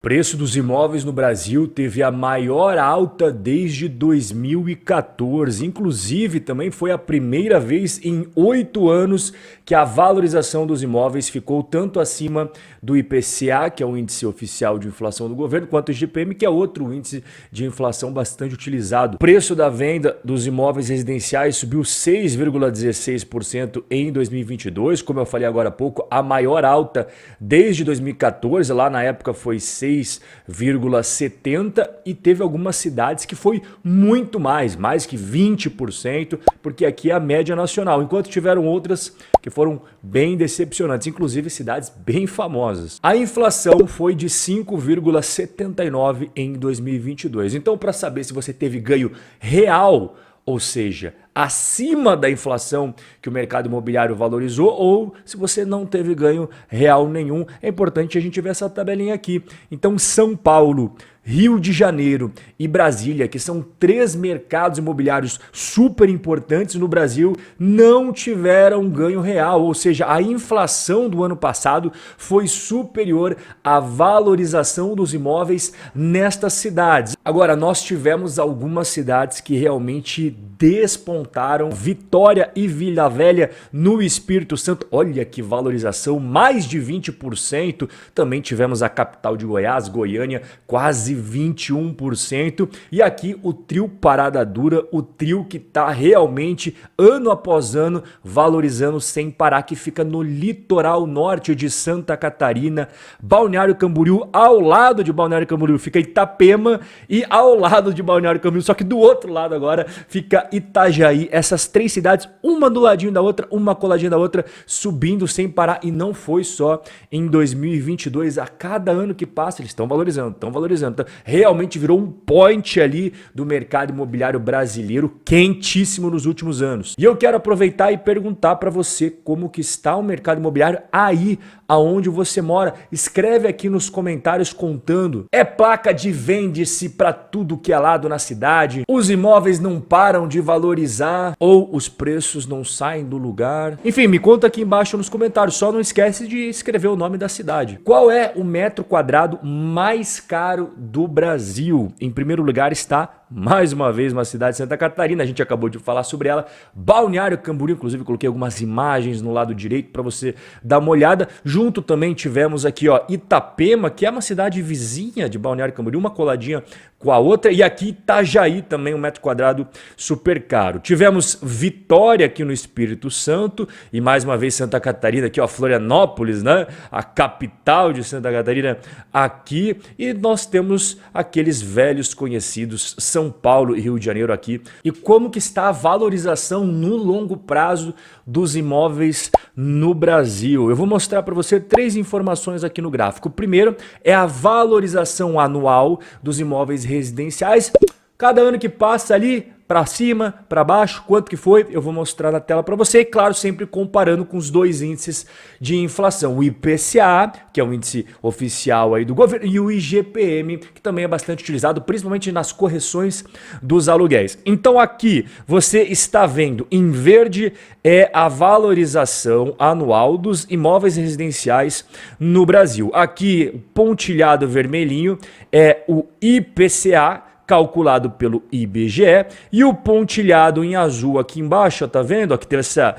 Preço dos imóveis no Brasil teve a maior alta desde 2014. Inclusive, também foi a primeira vez em 8 anos que a valorização dos imóveis ficou tanto acima do IPCA, que é o índice oficial de inflação do governo, quanto o IGPM, que é outro índice de inflação bastante utilizado. O preço da venda dos imóveis residenciais subiu 6,16% em 2022, como eu falei agora há pouco, a maior alta desde 2014, lá na época foi 6,70%, e teve algumas cidades que foi muito mais que 20%, porque aqui é a média nacional, enquanto tiveram outras que foram bem decepcionantes, inclusive cidades bem famosas. A inflação foi de 5,79% em 2022. Então, para saber se você teve ganho real, ou seja, acima da inflação que o mercado imobiliário valorizou, ou se você não teve ganho real nenhum, é importante a gente ver essa tabelinha aqui. Então, São Paulo, Rio de Janeiro e Brasília, que são 3 mercados imobiliários super importantes no Brasil, não tiveram ganho real, ou seja, a inflação do ano passado foi superior à valorização dos imóveis nestas cidades. Agora, nós tivemos algumas cidades que realmente despontaram, Vitória e Vila Velha no Espírito Santo, olha que valorização, mais de 20%. Também tivemos a capital de Goiás, Goiânia, quase 21%. E aqui o trio Parada Dura, o trio que está realmente ano após ano valorizando sem parar, que fica no litoral norte de Santa Catarina, Balneário Camboriú. Ao lado de Balneário Camboriú fica Itapema, e ao lado de Balneário Camboriú, só que do outro lado agora, fica Itajaí. Essas 3 cidades, uma do ladinho da outra, uma coladinha da outra, subindo sem parar. E não foi só em 2022, a cada ano que passa eles estão valorizando, Então, realmente virou um point ali do mercado imobiliário brasileiro, quentíssimo nos últimos anos. E eu quero aproveitar e perguntar para você como que está o mercado imobiliário aí aonde você mora. Escreve aqui nos comentários contando. É placa de vende-se para tudo que é lado na cidade? Os imóveis não param de valorizar? Ou os preços não saem do lugar? Enfim, me conta aqui embaixo nos comentários. Só não esquece de escrever o nome da cidade. Qual é o metro quadrado mais caro do Brasil? Em primeiro lugar está, mais uma vez, uma cidade de Santa Catarina. A gente acabou de falar sobre ela. Balneário Camboriú, inclusive coloquei algumas imagens no lado direito para você dar uma olhada. Junto também tivemos aqui, ó, Itapema, que é uma cidade vizinha de Balneário Camboriú, uma coladinha com a outra. E aqui Itajaí também, um metro quadrado super caro. Tivemos Vitória aqui no Espírito Santo e mais uma vez Santa Catarina, aqui ó, Florianópolis, né? A capital de Santa Catarina aqui. E nós temos aqueles velhos conhecidos, São Paulo e Rio de Janeiro aqui. E como que está a valorização no longo prazo dos imóveis no Brasil? Eu vou mostrar para você 3 informações aqui no gráfico. O primeiro é a valorização anual dos imóveis residenciais. Cada ano que passa ali, para cima, para baixo, quanto que foi, eu vou mostrar na tela para você. E claro, sempre comparando com os 2 índices de inflação. O IPCA, que é o índice oficial aí do governo, e o IGPM, que também é bastante utilizado, principalmente nas correções dos aluguéis. Então aqui você está vendo em verde é a valorização anual dos imóveis residenciais no Brasil. Aqui, pontilhado vermelhinho, é o IPCA, calculado pelo IBGE, e o pontilhado em azul aqui embaixo, ó, tá vendo? Aqui teve essa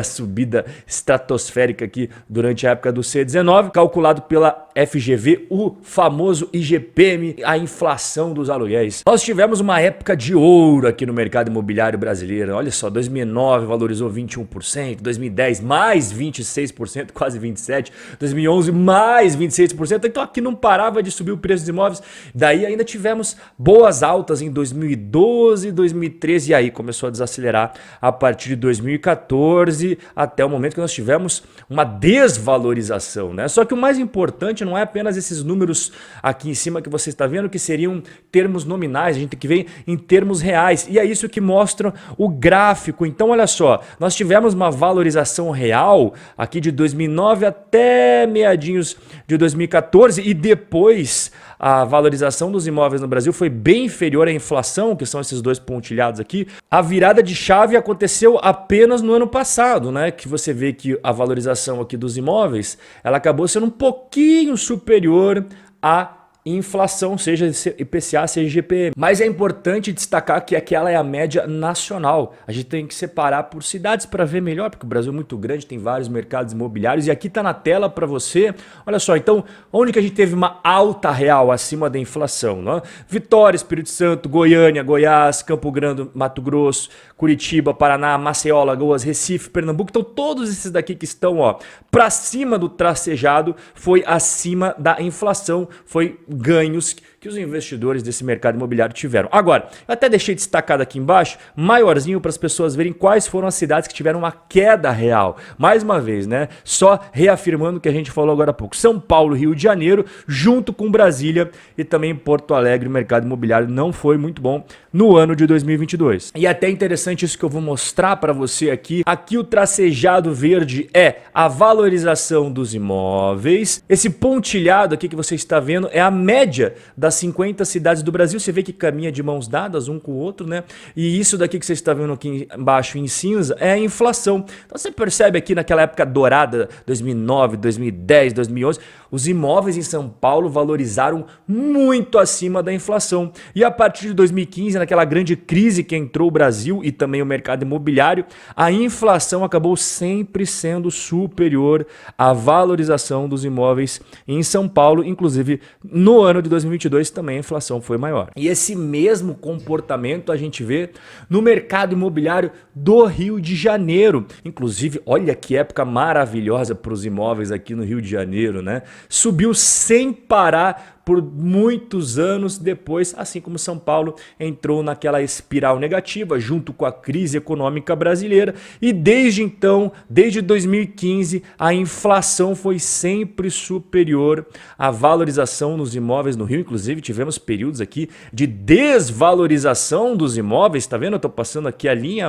subida estratosférica aqui durante a época do C19, calculado pela FGV, o famoso IGPM, a inflação dos aluguéis. Nós tivemos uma época de ouro aqui no mercado imobiliário brasileiro. Olha só, 2009 valorizou 21%, 2010 mais 26%, quase 27%, 2011 mais 26%. Então aqui não parava de subir o preço dos imóveis. Daí ainda tivemos boas altas em 2012, 2013, e aí começou a desacelerar a partir de 2014 até o momento que nós tivemos uma desvalorização, né? Só que o mais importante não é apenas esses números aqui em cima que você está vendo, que seriam termos nominais, a gente tem que ver em termos reais, e é isso que mostra o gráfico. Então olha só, nós tivemos uma valorização real aqui de 2009 até meadinhos de 2014, e depois a valorização dos imóveis no Brasil foi bem inferior à inflação, que são esses 2 pontilhados aqui. A virada de chave aconteceu apenas no ano passado, né? Que você vê que a valorização aqui dos imóveis, ela acabou sendo um pouquinho superior à inflação, seja IPCA, seja IGPM. Mas é importante destacar que aquela é a média nacional. A gente tem que separar por cidades para ver melhor, porque o Brasil é muito grande, tem vários mercados imobiliários e aqui está na tela para você. Olha só, então, onde que a gente teve uma alta real acima da inflação? Não é? Vitória, Espírito Santo, Goiânia, Goiás, Campo Grande, Mato Grosso, Curitiba, Paraná, Maceió, Alagoas, Recife, Pernambuco. Então, todos esses daqui que estão para cima do tracejado foi acima da inflação, foi ganhos que os investidores desse mercado imobiliário tiveram. Agora, eu até deixei destacado aqui embaixo, maiorzinho para as pessoas verem quais foram as cidades que tiveram uma queda real. Mais uma vez, né? Só reafirmando o que a gente falou agora há pouco. São Paulo, Rio de Janeiro, junto com Brasília e também Porto Alegre, o mercado imobiliário não foi muito bom no ano de 2022. E até interessante isso que eu vou mostrar para você aqui. Aqui o tracejado verde é a valorização dos imóveis. Esse pontilhado aqui que você está vendo é a média das 50 cidades do Brasil. Você vê que caminha de mãos dadas um com o outro, né? E isso daqui que você está vendo aqui embaixo em cinza é a inflação. Então você percebe aqui naquela época dourada, 2009, 2010, 2011, os imóveis em São Paulo valorizaram muito acima da inflação. E a partir de 2015, naquela grande crise que entrou o Brasil e também o mercado imobiliário, a inflação acabou sempre sendo superior à valorização dos imóveis em São Paulo. Inclusive, no ano de 2022 também a inflação foi maior. E esse mesmo comportamento a gente vê no mercado imobiliário do Rio de Janeiro. Inclusive, olha que época maravilhosa para os imóveis aqui no Rio de Janeiro, né? Subiu sem parar por muitos anos depois, assim como São Paulo entrou naquela espiral negativa junto com a crise econômica brasileira e desde então, desde 2015, a inflação foi sempre superior à valorização dos imóveis no Rio. Inclusive tivemos períodos aqui de desvalorização dos imóveis, tá vendo? Eu tô passando aqui a linha,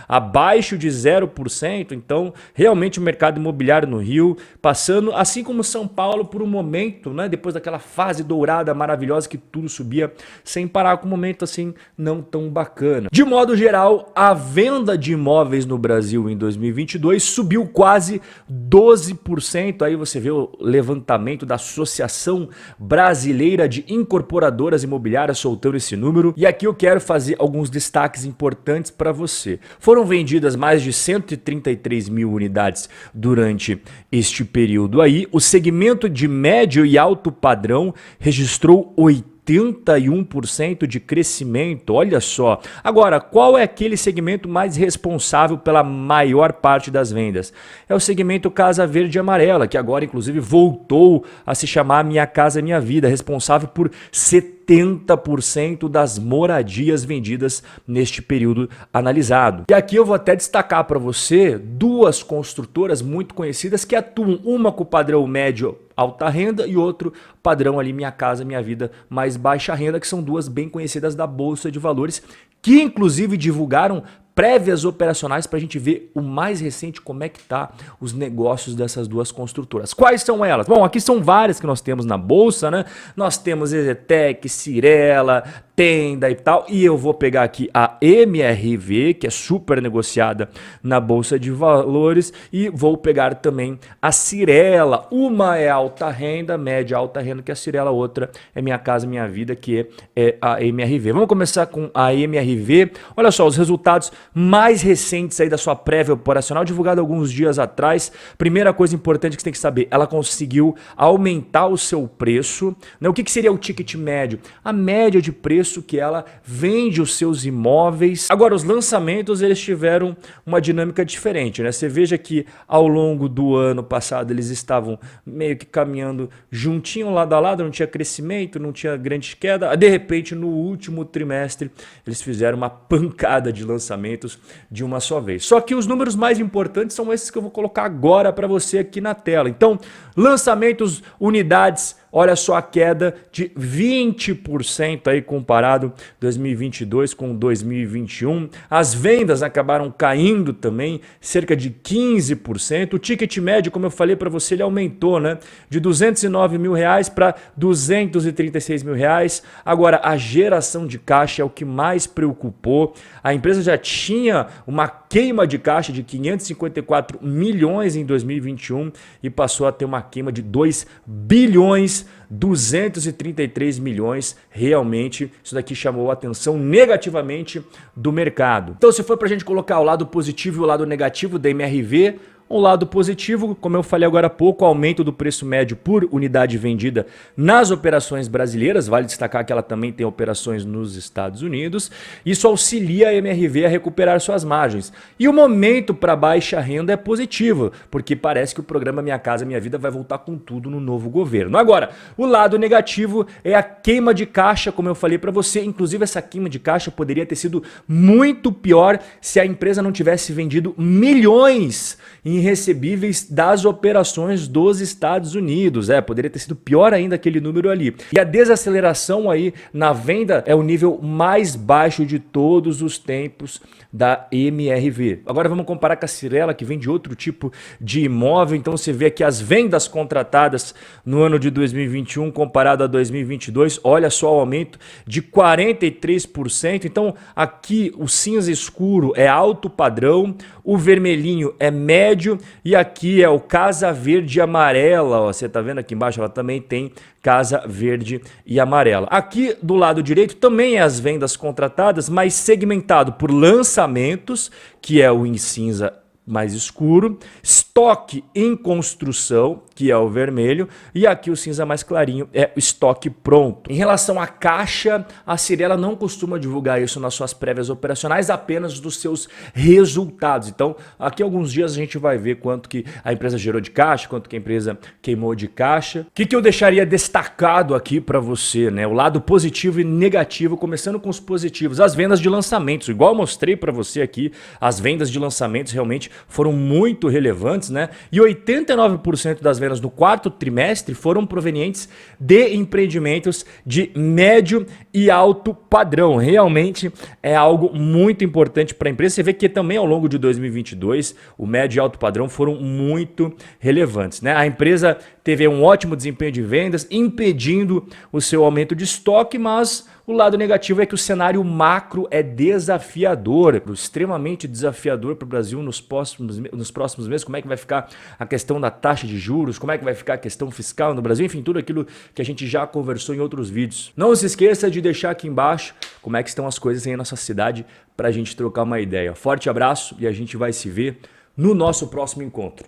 abaixo de 0%, então realmente o mercado imobiliário no Rio passando, assim como São Paulo, por um momento, né, depois daquela fase dourada maravilhosa que tudo subia sem parar, com um momento assim não tão bacana. De modo geral, a venda de imóveis no Brasil em 2022 subiu quase 12%. Aí você vê o levantamento da Associação Brasileira de Incorporadoras Imobiliárias soltando esse número. E aqui eu quero fazer alguns destaques importantes para você. Foram vendidas mais de 133 mil unidades durante este período aí. O segmento de médio e alto padrão registrou 81% de crescimento, olha só. Agora, qual é aquele segmento mais responsável pela maior parte das vendas? É o segmento Casa Verde e Amarela, que agora inclusive voltou a se chamar Minha Casa Minha Vida, responsável por 70% das moradias vendidas neste período analisado. E aqui eu vou até destacar para você duas construtoras muito conhecidas que atuam, uma com o padrão médio alta renda e outro padrão ali Minha Casa Minha Vida mais baixa renda, que são duas bem conhecidas da Bolsa de Valores, que inclusive divulgaram prévias operacionais para a gente ver o mais recente, como é que tá os negócios dessas duas construtoras. Quais são elas? Bom, aqui são várias que nós temos na Bolsa, né? Nós temos Ezetec, Cyrela, Tenda e tal, e eu vou pegar aqui a MRV, que é super negociada na Bolsa de Valores, e vou pegar também a Cyrela. Uma é alta renda, média alta renda, que é a Cyrela, outra é Minha Casa Minha Vida, que é a MRV. Vamos começar com a MRV. Olha só, os resultados mais recentes aí da sua prévia operacional, divulgado alguns dias atrás. Primeira coisa importante que você tem que saber, ela conseguiu aumentar o seu preço, né? O que seria o ticket médio? A média de preço que ela vende os seus imóveis. Agora, os lançamentos, eles tiveram uma dinâmica diferente, né? Você veja que ao longo do ano passado eles estavam meio que caminhando juntinho, lado a lado, não tinha crescimento, não tinha grande queda. De repente, no último trimestre, eles fizeram uma pancada de lançamentos de uma só vez. Só que os números mais importantes são esses que eu vou colocar agora para você aqui na tela. Então, lançamentos, unidades, olha só a queda de 20% aí comparado 2022 com 2021. As vendas acabaram caindo também, cerca de 15%. O ticket médio, como eu falei para você, ele aumentou, né? De R$209 mil para R$236 mil. Agora, a geração de caixa é o que mais preocupou. A empresa já tinha uma queima de caixa de 554 milhões em 2021 e passou a ter uma queima de 2 bilhões 233 milhões, realmente isso daqui chamou a atenção negativamente do mercado. Então se for para a gente colocar o lado positivo e o lado negativo da MRV, um lado positivo, como eu falei agora há pouco, o aumento do preço médio por unidade vendida nas operações brasileiras, vale destacar que ela também tem operações nos Estados Unidos, isso auxilia a MRV a recuperar suas margens. E o momento para baixa renda é positivo, porque parece que o programa Minha Casa Minha Vida vai voltar com tudo no novo governo. Agora, o lado negativo é a queima de caixa, como eu falei para você, inclusive essa queima de caixa poderia ter sido muito pior se a empresa não tivesse vendido milhões em recebíveis das operações dos Estados Unidos. Poderia ter sido pior ainda aquele número ali. E a desaceleração aí na venda é o nível mais baixo de todos os tempos da MRV. Agora vamos comparar com a Cyrela, que vende outro tipo de imóvel. Então você vê aqui as vendas contratadas no ano de 2021 comparado a 2022. Olha só o aumento de 43%. Então aqui o cinza escuro é alto padrão, o vermelhinho é médio e aqui é o Casa Verde e Amarela. Ó, você tá vendo aqui embaixo? Ela também tem Casa Verde e Amarela. Aqui do lado direito também é as vendas contratadas, mas segmentado por lançamentos, que é o em cinza mais escuro, estoque em construção, que é o vermelho, e aqui o cinza mais clarinho é o estoque pronto. Em relação à caixa, a Cyrela não costuma divulgar isso nas suas prévias operacionais, apenas dos seus resultados. Então, aqui alguns dias a gente vai ver quanto que a empresa gerou de caixa, quanto que a empresa queimou de caixa. O que eu deixaria destacado aqui para você, né? O lado positivo e negativo, começando com os positivos. As vendas de lançamentos, igual eu mostrei para você aqui, as vendas de lançamentos realmente foram muito relevantes, né? E 89% das vendas no quarto trimestre foram provenientes de empreendimentos de médio e alto padrão. Realmente é algo muito importante para a empresa. Você vê que também ao longo de 2022 o médio e alto padrão foram muito relevantes, né? A empresa teve um ótimo desempenho de vendas, impedindo o seu aumento de estoque, mas o lado negativo é que o cenário macro é desafiador, extremamente desafiador para o Brasil nos próximos meses. Como é que vai ficar a questão da taxa de juros, como é que vai ficar a questão fiscal no Brasil, enfim, tudo aquilo que a gente já conversou em outros vídeos. Não se esqueça de deixar aqui embaixo como é que estão as coisas aí na nossa cidade para a gente trocar uma ideia. Forte abraço e a gente vai se ver no nosso próximo encontro.